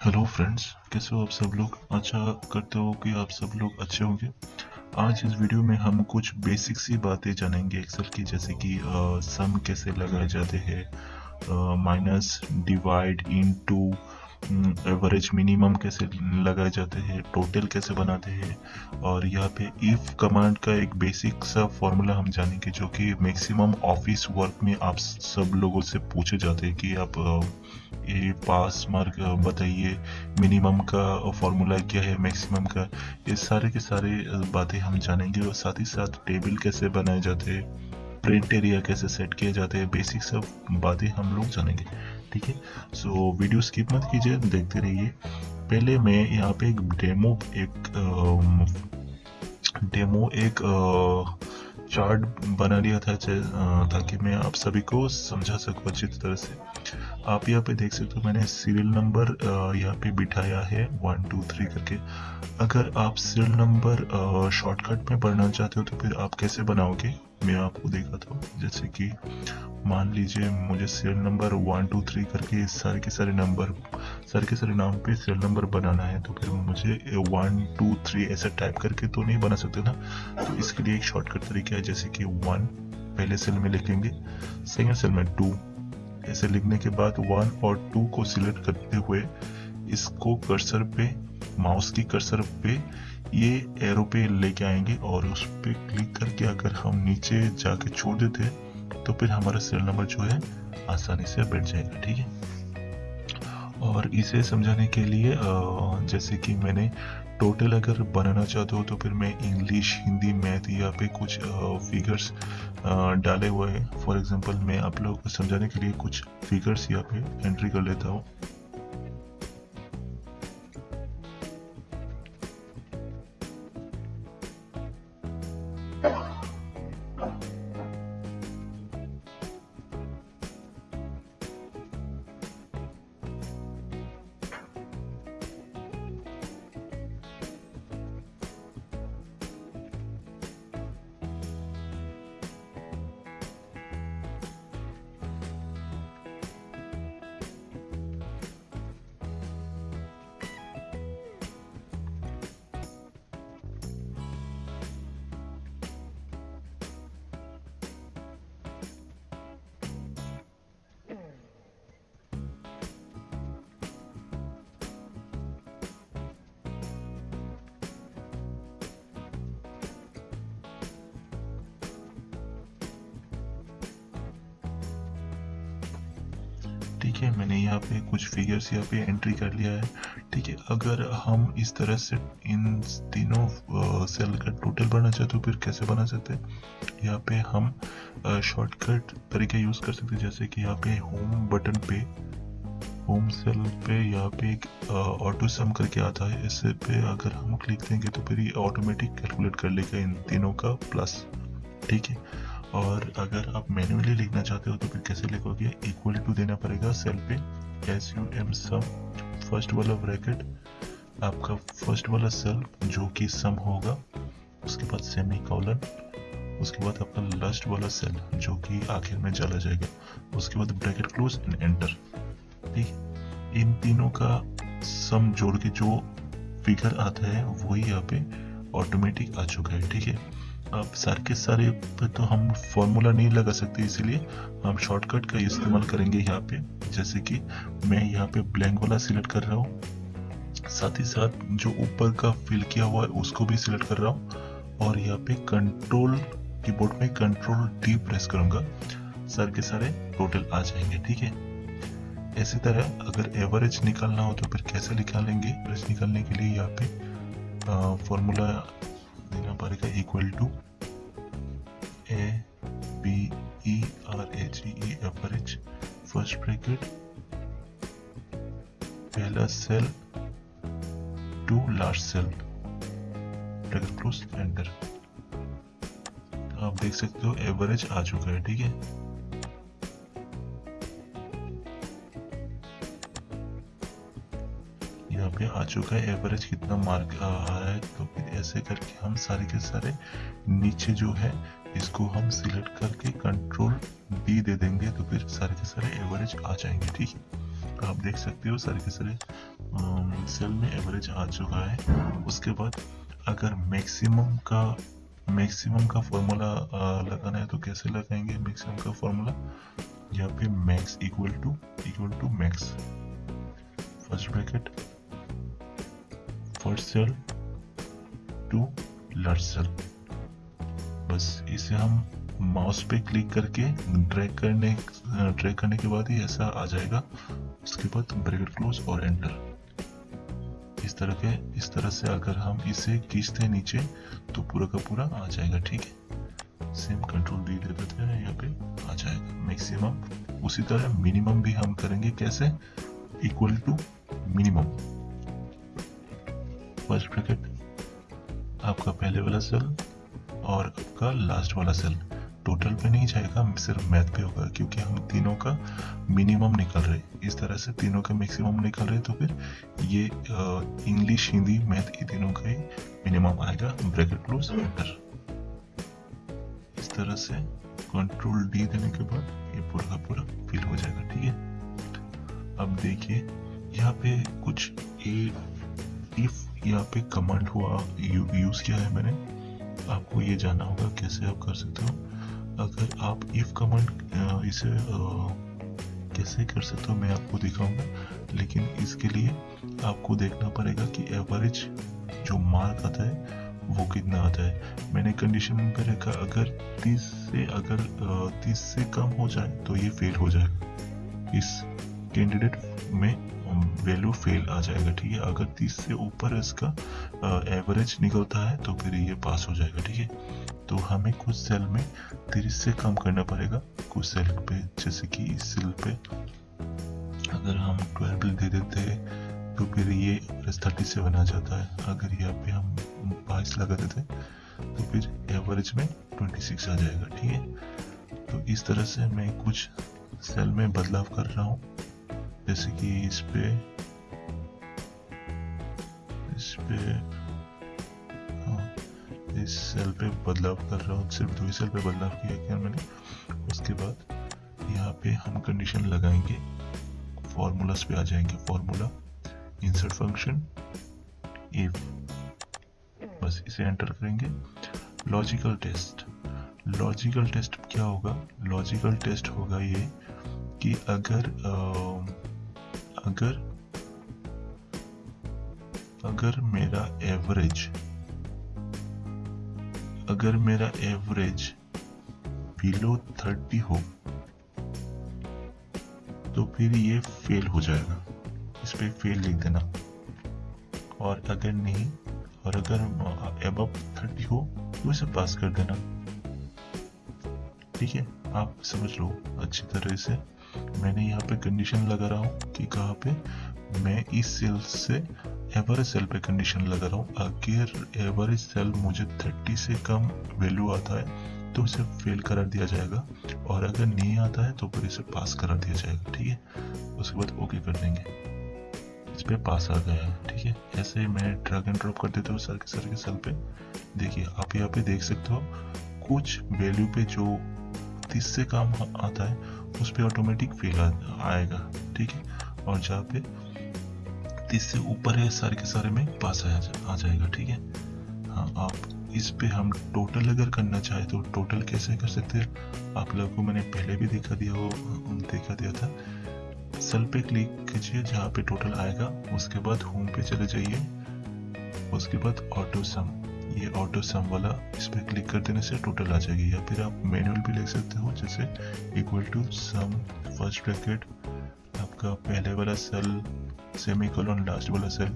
Hello friends, कैसे हो आप सब लोग। आशा करते हो कि आप सब लोग अच्छे होंगे। आज इस वीडियो में हम कुछ बेसिक सी बातें जानेंगे एक्सेल की, जैसे कि सम कैसे लगाए जाते हैं, minus, divide, into, average, minimum कैसे लगाए जाते हैं, टोटल कैसे बनाते हैं। और यहाँ पे इफ कमांड का एक बेसिक सा फॉर्मूला हम जानेंगे जो कि मैक्सिमम ऑफिस वर्क में आप सब लोगों से पूछे जाते हैं कि आप ये पास मार्क बताइए, मिनिमम का फॉर्मूला क्या है, मैक्सिमम का। ये सारे के सारे बातें हम जानेंगे और साथ ही साथ टेबल कैसे बनाए जाते हैं, प्रिंट एरिया कैसे सेट किए जाते हैं, बेसिक सब बातें हम लोग जानेंगे। ठीक है, सो वीडियो स्किप मत कीजिए, देखते रहिए। पहले मैं यहाँ पे एक चार्ट बना लिया था ताकि मैं आप सभी को समझा सकूँ अच्छी तरह से। आप यहाँ पे देख सकते हो मैंने सीरियल नंबर यहाँ पे बिठाया है 1 2 3 करके। अगर आप सीरियल नंबर शॉर्टकट में पढ़ना चाहते हो तो फिर आप कैसे बनाओगे, मैं आपको दिखाता हूँ। जैसे कि मान लीजिए मुझे सीरियल नंबर 1 2 3 करके सारे के सारे नाम पे सीरियल नंबर बनाना है, तो फिर मुझे 1 2 3 ऐसे टाइप करके तो नहीं बना सकते ना। तो इसके लिए एक शॉर्टकट तरीका है, जैसे कि 1 पहले सेल में लिखेंगे, सेकेंड सेल में 2, ऐसे लिखने के बाद 1 और 2 को सिलेक्ट करते हुए इसको कर्सर पे, माउस की कर्सर पे ये एरो पे लेके आएंगे और उस पे क्लिक करके अगर हम नीचे जाके छोड़ देते तो फिर हमारा सीरियल नंबर जो है आसानी से बैठ जाएगा। ठीक है, और इसे समझाने के लिए जैसे कि मैंने टोटल अगर बनाना चाहते हो तो फिर मैं इंग्लिश, हिंदी, मैथ यहाँ पे कुछ फिगर्स डाले हुए हैं। फॉर एग्जांपल मैं आप लोगों को समझाने के लिए कुछ फिगर्स यहाँ पे एंट्री कर लेता हूँ। ठीक है, मैंने यहाँ पे कुछ फिगर्स यहाँ पे एंट्री कर लिया है। ठीक है, अगर हम इस तरह से इन तीनों सेल का टोटल बनाना चाहते हो फिर कैसे बना सकते हैं। यहाँ पे हम शॉर्टकट तरीके यूज कर सकते हैं, जैसे कि यहाँ पे होम बटन पे, होम सेल पे यहाँ पे एक ऑटो सम करके आता है, इससे पे अगर हम क्लिक देंगे तो फिर ये ऑटोमेटिक कैलकुलेट कर लेगा इन तीनों का प्लस। ठीक है, और अगर आप मैन्युअली लिखना चाहते हो तो फिर कैसे लिखोगे, इक्वल टू देना पड़ेगा सेल पे, SUM सम, फर्स्ट वाला ब्रैकेट, आपका फर्स्ट वाला सेल जो कि सम होगा, उसके बाद सेमी कॉलन, उसके बाद आपका लास्ट वाला सेल जो कि आखिर में चला जाएगा, उसके बाद ब्रैकेट क्लोज एंड एंटर। ठीक है, इन तीनों का सम जोड़ के जो फिगर आता है वही यहाँ पे ऑटोमेटिक आ चुका है। ठीक है, अब सारे के सारे पे तो हम फॉर्मूला नहीं लगा सकते, इसीलिए हम शॉर्टकट का इस्तेमाल करेंगे यहाँ पे। जैसे कि मैं यहाँ पे ब्लैंक वाला सिलेक्ट कर रहा हूँ, साथ ही साथ जो ऊपर का फिल किया हुआ है उसको भी सिलेक्ट कर रहा हूँ, और यहाँ पे कंट्रोल कीबोर्ड में कंट्रोल D प्रेस करूंगा, सारे के सारे टोटल आ जाएंगे। ठीक है, इसी तरह अगर एवरेज निकालना हो तो फिर कैसे निकालेंगे। एवरेज निकालने के लिए यहाँ पे फॉर्मूला देना पड़ेगा, equal to ABERAGE, average, first bracket, पहला cell to last cell, bracket close, enter. आप देख सकते हो एवरेज आ चुका है। ठीक है, यहाँ पे आ चुका है एवरेज कितना मार्क आ रहा है। तो फिर ऐसे करके हम सारे के सारे नीचे जो है इसको हम सिलेक्ट करके कंट्रोल D दे देंगे, तो फिर सारे के सारे एवरेज आ जाएंगे। ठीक है, तो आप देख सकते हो सारे के सारे सेल में एवरेज आ चुका है। उसके बाद अगर मैक्सिमम का फॉर्मूला लगाना है तो कैसे लगाएंगे मैक्सिमम का फॉर्मूला? यहाँ पे max equal to max first bracket first cell to large cell. बस इसे हम माउस पे क्लिक करके ड्रैग करने के बाद ही ऐसा आ जाएगा। उसके बाद ब्रैकेट क्लोज और एंटर। इस तरह से अगर हम इसे खींचते नीचे तो पूरा का पूरा आ जाएगा। ठीक है, सेम कंट्रोल डी दे देते हैं, यहाँ पे आ जाएगा मैक्सिमम। उसी तरह मिनिमम भी हम करेंगे। कैसे? Equal to minimum first bracket आपका पहले वाला सेल और आपका लास्ट वाला सेल। टोटल पे नहीं जाएगा, सिर्फ मैथ पे होगा, क्योंकि हम तीनों का मिनिमम निकल रहे। इस तरह से तीनों का मैक्सिमम निकल रहे तो फिर ये इंग्लिश हिंदी मैथ ये तीनों का ही मिनिमम आएगा। Bracket close enter. इस तरह से कंट्रोल डी देने के बाद ये पूरा का पूरा फिल हो जाएगा। ठीक है, अब देखिए यहाँ पे कुछ इफ यहाँ पे कमांड हुआ यूज किया है मैंने। आपको ये जानना होगा कैसे आप कर सकते हो। अगर आप इफ कमांड इसे कैसे कर सकते हो मैं आपको दिखाऊंगा, लेकिन इसके लिए आपको देखना पड़ेगा कि एवरेज जो मार्क आता है वो कितना आता है। मैंने कंडीशन पे रखा अगर 30 से कम हो जाए तो ये फेल हो जाएगा। इस कैंडिडेट में वैल्यू फेल आ जाएगा। ठीक है, अगर 30 से ऊपर इसका एवरेज निकलता है तो फिर ये पास हो जाएगा। ठीक है, तो हमें कुछ सेल में 30 से कम करना पड़ेगा। कुछ सेल पे जैसे कि इस सेल पे अगर हम 12 दे देते हैं तो फिर ये 37 आ जाता है। अगर यहाँ पे हम 22 लगा देते तो फिर एवरेज में 26 आ जाएगा। ठीक है, तो इस तरह से मैं कुछ सेल में बदलाव कर रहा हूँ। जैसे कि इस पे इस सेल पे बदलाव कर रहा हूँ। सिर्फ 2 सेल पे बदलाव किया मैंने। उसके बाद यहाँ पे हम कंडीशन लगाएंगे, फॉर्मूलास पे आ जाएंगे। फॉर्मूला इंसर्ट फंक्शन इफ, बस इसे एंटर करेंगे। लॉजिकल टेस्ट क्या होगा? लॉजिकल टेस्ट होगा ये कि अगर मेरा एवरेज बिलो 30 हो तो फिर ये फेल हो जाएगा। इस पे फेल लिख देना। और अगर नहीं, और अगर अबव 30 हो तो इसे पास कर देना। ठीक है, आप समझ लो अच्छी तरह से। मैंने यहाँ पे कंडीशन लगा रहा हूँ कि कहाँ पे मैं इस सेल से एवरेज सेल पे कंडीशन लगा रहा हूँ। अगर एवरेज सेल मुझे 30 से कम वैल्यू आता है तो इसे फेल करा दिया जाएगा, और अगर नहीं आता है तो फिर इसे पास करा दिया जाएगा। ठीक है, उसके बाद ओके कर देंगे। इस पे पास आ गया है। ठीक है, ऐसे मैं ड्रैग एंड ड्रॉप कर देता हूँ सर के सेल पे। देखिए आप यहाँ पे देख सकते हो कुछ वैल्यू पे जो 30 से कम आता है उस पे ऑटोमेटिक फेल आएगा। ठीक है, और जहाँ पे 30 से ऊपर है सारे के सारे में पास आ जाएगा। ठीक है, हाँ, आप इस पे हम टोटल अगर करना चाहे तो टोटल कैसे कर सकते हैं आप लोगों को मैंने पहले भी दिखा दिया था। सेल पे क्लिक कीजिए जहाँ पे टोटल आएगा। उसके बाद होम पे चले जाइए। उसके बाद ऑटो सम, ये ऑटो सम वाला इस पे क्लिक कर देने से टोटल आ जाएगी। या फिर आप मैनुअल भी लिख सकते हो, जैसे equal to sum first bracket आपका पहले वाला सेल सेमीकोलन लास्ट वाला सेल,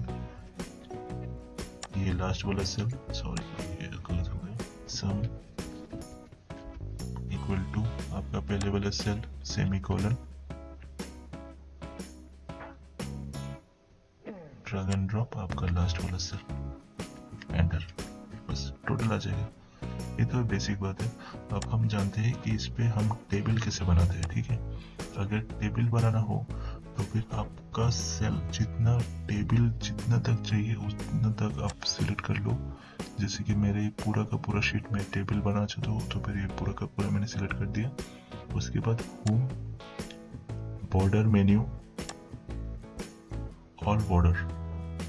ये लास्ट वाला सेल, सॉरी ये गलत हो गया, सम इक्वल टू आपका पहले वाला cell semicolon drag and drop आपका लास्ट वाला सेल, एंटर। बस टोटल आ जाएगा। ये तो बेसिक बात है। अब हम जानते हैं कि इस पे हम टेबल कैसे बनाते हैं। ठीक है, अगर टेबल बनाना हो तो फिर आपका सेल जितना तक चाहिए उतना तक आप सिलेक्ट कर लो। जैसे कि मेरे पूरा का पूरा शीट में टेबल बनाना चाहता हूँ तो फिर ये पूरा का पूरा मैंने सिलेक्ट कर दिया। उसके बाद home, border menu all border,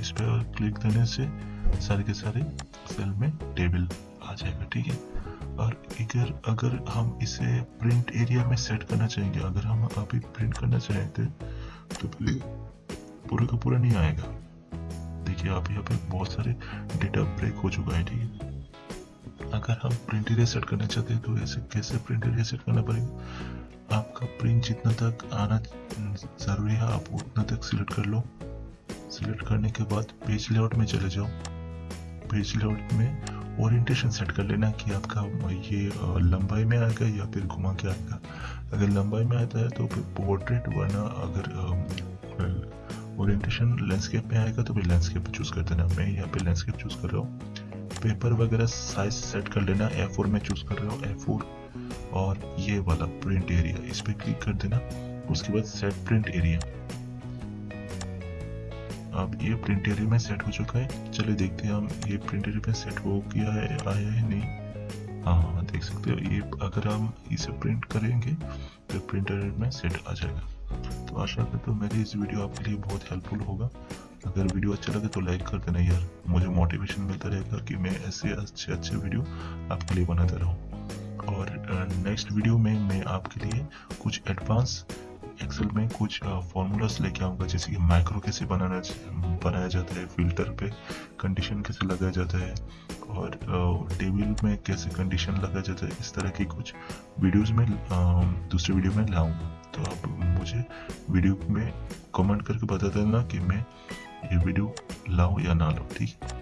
इस पर क्लिक करने से सारे के सारे सेल में टेबल आ जाएगा। ठीक है। और अगर हम इसे प्रिंट एरिया में सेट करना चाहेंगे, अगर हम अभी प्रिंट करना चाहते तो पूरा का पूरा नहीं आएगा। देखिए आप यहाँ पे बहुत सारे डेटा ब्रेक हो चुका है। ठीक है। अगर हम प्रिंट एरिया सेट करना चाहते हैं तो ऐसे कैसे प्रिंट एरिया सेट करना पड़ेगा, आपका प्रिंट जितना तक आना जरूरी है आप उतना तक सिलेक्ट कर लो। सिलेक्ट करने के बाद पेज लेआउट में चले जाओ। पेज लेआउट में ओरिएंटेशन सेट कर लेना कि आपका ये लंबाई में आएगा या फिर घुमा के आएगा। अगर लंबाई में आता है तो फिर पोर्ट्रेट, वरना अगर ओरिएंटेशन लैंडस्केप में आएगा तो फिर लैंडस्केप चूज कर देना। मैं यहाँ पे लैंडस्केप चूज कर रहा हूँ। पेपर वगैरह साइज सेट कर लेना, A4 में चूज कर रहे हो A4, और ये वाला प्रिंट एरिया इस पे क्लिक कर देना। उसके बाद सेट प्रिंट एरिया। अब ये प्रिंट एरिया में सेट हो चुका है। चलिए देखते हैं हम ये प्रिंट एरिया में सेट हो गया है, आया है नहीं। हाँ देख सकते हो, ये अगर हम इसे प्रिंट करेंगे तो प्रिंट एरिया में सेट आ जाएगा। तो आशा करता हूँ मेरी इस वीडियो आपके लिए बहुत हेल्पफुल होगा। अगर वीडियो अच्छा लगे तो लाइक कर देना यार, मुझे मोटिवेशन मिलता रहेगा कि मैं ऐसे अच्छे वीडियो आपके लिए बनाता रहूँ। और नेक्स्ट वीडियो में मैं आपके लिए कुछ एडवांस एक्सेल में कुछ फॉर्मूलास लेके आऊँगा, जैसे कि मैक्रो कैसे बनाया जाता है, फिल्टर पे कंडीशन कैसे लगाया जाता है, और टेबल में कैसे कंडीशन लगाया जाता है। इस तरह की कुछ वीडियोस में दूसरे वीडियो में लाऊंगा। तो आप मुझे वीडियो में कमेंट करके बता देना कि मैं ये वीडियो लाऊं या ना लाऊं। ठीक है।